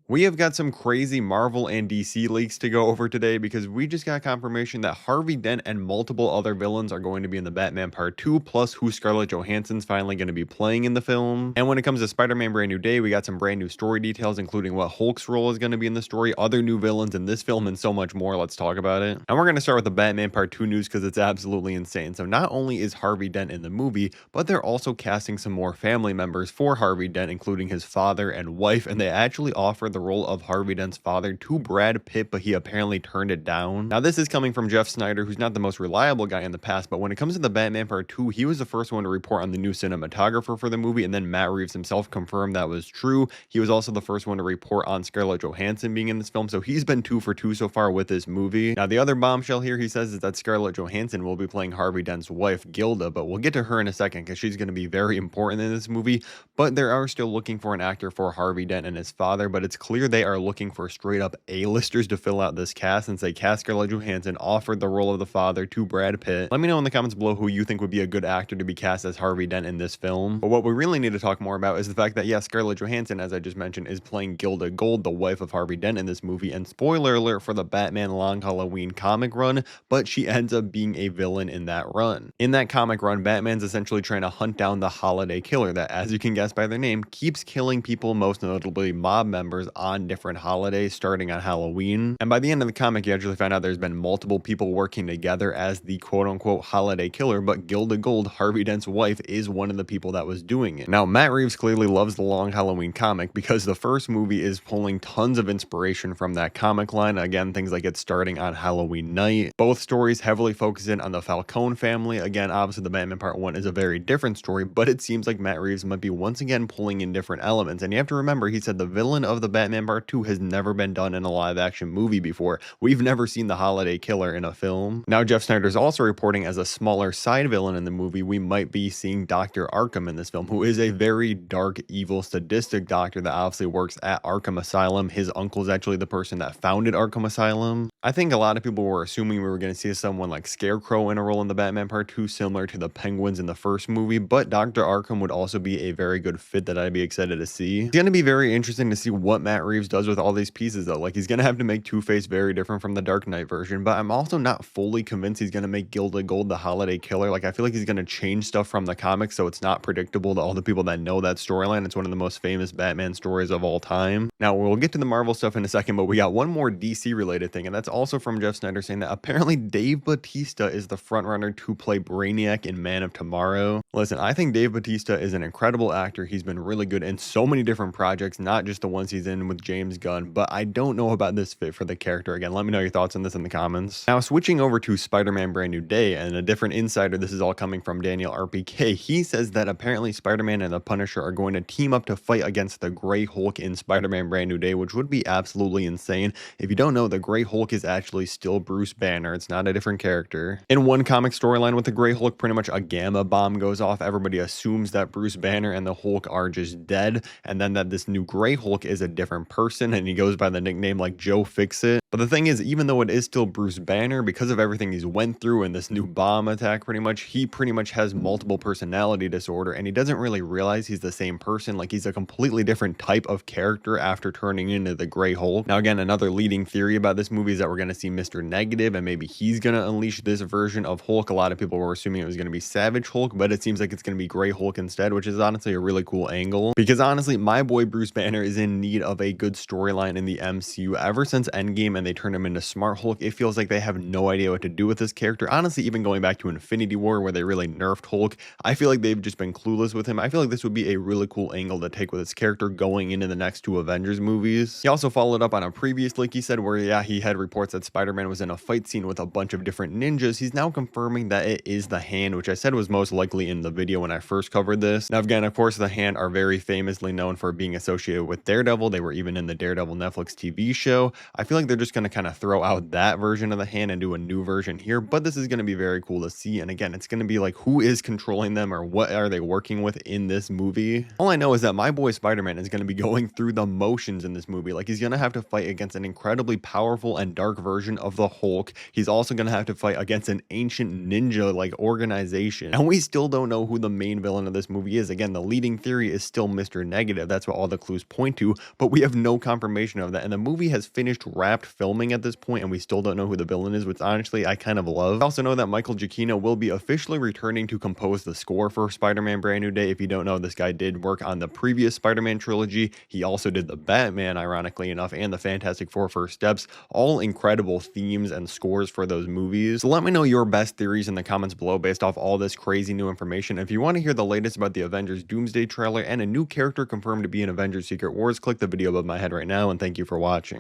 We have got some crazy Marvel and DC leaks to go over today because we just got confirmation that Harvey Dent and multiple other villains are going to be in the Batman Part 2, plus who Scarlett Johansson's finally going to be playing in the film. And when it comes to Spider-Man Brand New Day, we got some brand new story details, including what Hulk's role is going to be in the story, other new villains in this film, and so much more. Let's talk about it. And we're going to start with the Batman Part 2 news because it's absolutely insane. So not only is Harvey Dent in the movie, but they're also casting some more family members for Harvey Dent, including his father and wife, and they actually offered the role of Harvey Dent's father to Brad Pitt, but he apparently turned it down. Now, this is coming from Jeff Snyder, who's not the most reliable guy in the past, but when it comes to the Batman Part 2, he was the first one to report on the new cinematographer for the movie, and then Matt Reeves himself confirmed that was true. He was also the first one to report on Scarlett Johansson being in this film, so he's been 2 for 2 so far with this movie. Now, the other bombshell here, he says, is that Scarlett Johansson will be playing Harvey Dent's wife, Gilda, but we'll get to her in a second because she's going to be very important in this movie, but they are still looking for an actor for Harvey Dent and his father, but it's clear they are looking for straight up A-listers to fill out this cast, since they cast Scarlett Johansson, offered the role of the father to Brad Pitt. Let me know in the comments below who you think would be a good actor to be cast as Harvey Dent in this film. But what we really need to talk more about is the fact that, yeah, Scarlett Johansson, as I just mentioned, is playing Gilda Gold, the wife of Harvey Dent in this movie, and spoiler alert for the Batman Long Halloween comic run, but she ends up being a villain in that run. In that comic run, Batman's essentially trying to hunt down the holiday killer that, as you can guess by their name, keeps killing people, most notably mob members, on different holidays, starting on Halloween. And by the end of the comic, you actually find out there's been multiple people working together as the quote-unquote holiday killer, but Gilda Gold, Harvey Dent's wife, is one of the people that was doing it. Now, Matt Reeves clearly loves the Long Halloween comic because the first movie is pulling tons of inspiration from that comic line. Again, things like it starting on Halloween night. Both stories heavily focus in on the Falcone family. Again, obviously the Batman Part 1 is a very different story, but it seems like Matt Reeves might be once again pulling in different elements. And you have to remember, he said the villain of the Batman Part 2 has never been done in a live action movie before. We've never seen the holiday killer in a film. Now, Jeff Snyder's also reporting as a smaller side villain in the movie, we might be seeing Dr. Arkham in this film, who is a very dark, evil, sadistic doctor that obviously works at Arkham Asylum. His uncle is actually the person that founded Arkham Asylum. I think a lot of people were assuming we were going to see someone like Scarecrow in a role in the Batman Part 2, similar to the Penguins in the first movie, but Dr. Arkham would also be a very good fit that I'd be excited to see. It's going to be very interesting to see what Matt Reeves does with all these pieces, though. Like, he's going to have to make Two-Face very different from the Dark Knight version, but I'm also not fully convinced he's going to make Gilda Gold the holiday killer. Like, I feel like he's going to change stuff from the comics so it's not predictable to all the people that know that storyline. It's one of the most famous Batman stories of all time. Now, we'll get to the Marvel stuff in a second, but we got one more DC related thing, and that's also from Jeff Snyder saying that apparently Dave Bautista is the frontrunner to play Brainiac in Man of Tomorrow. Listen, I think Dave Bautista is an incredible actor. He's been really good in so many different projects, not just the ones he's in with James Gunn, but I don't know about this fit for the character. Again, let me know your thoughts on this in the comments. Now, switching over to Spider-Man Brand New Day, and a different insider, this is all coming from Daniel RPK. He says that apparently Spider-Man and the Punisher are going to team up to fight against the Grey Hulk in Spider-Man Brand New Day, which would be absolutely insane. If you don't know, the Grey Hulk is actually still Bruce Banner. It's not a different character. In one comic storyline with the Grey Hulk, pretty much a gamma bomb goes off. Everybody assumes that Bruce Banner and the Hulk are just dead, and then that this new Grey Hulk is a different person, and he goes by the nickname like Joe Fixit. But the thing is, even though it is still Bruce Banner, because of everything he's went through and this new bomb attack, he pretty much has multiple personality disorder, and he doesn't really realize he's the same person. Like, he's a completely different type of character after turning into the Grey Hulk. Now, again, another leading theory about this movie is that we're going to see Mr. Negative, and maybe he's going to unleash this version of Hulk. A lot of people were assuming it was going to be Savage Hulk, but it seems like it's going to be Grey Hulk instead, which is honestly a really cool angle, because honestly, my boy Bruce Banner is in need of a good storyline in the MCU. Ever since Endgame and they turned him into Smart Hulk, it feels like they have no idea what to do with this character. Honestly, even going back to Infinity War where they really nerfed Hulk, I feel like they've just been clueless with him. I feel like this would be a really cool angle to take with his character going into the next 2 Avengers movies. He also followed up on a previous leak he said where, yeah, he had reports that Spider-Man was in a fight scene with a bunch of different ninjas. He's now confirming that it is the Hand, which I said was most likely in the video when I first covered this. Now, again, of course, the Hand are very famously known for being associated with Daredevil. They were even in the Daredevil Netflix TV show. I feel like they're just just going to kind of throw out that version of the hand and do a new version here, but this is going to be very cool to see. And again, it's going to be like, who is controlling them or what are they working with in this movie? All I know is that my boy Spider-Man is going to be going through the motions in this movie. Like, he's going to have to fight against an incredibly powerful and dark version of the Hulk. He's also going to have to fight against an ancient ninja like organization. And we still don't know who the main villain of this movie is. Again, the leading theory is still Mr. Negative. That's what all the clues point to, but we have no confirmation of that. And the movie has finished wrapped filming at this point, and we still don't know who the villain is, which honestly I kind of love. I also know that Michael Giacchino will be officially returning to compose the score for Spider-Man Brand New Day. If you don't know, this guy did work on the previous Spider-Man trilogy. He also did the Batman, ironically enough, and the Fantastic Four First Steps. All incredible themes and scores for those movies. So let me know your best theories in the comments below based off all this crazy new information. If you want to hear the latest about the Avengers Doomsday trailer and a new character confirmed to be in Avengers Secret Wars, click the video above my head right now, and thank you for watching.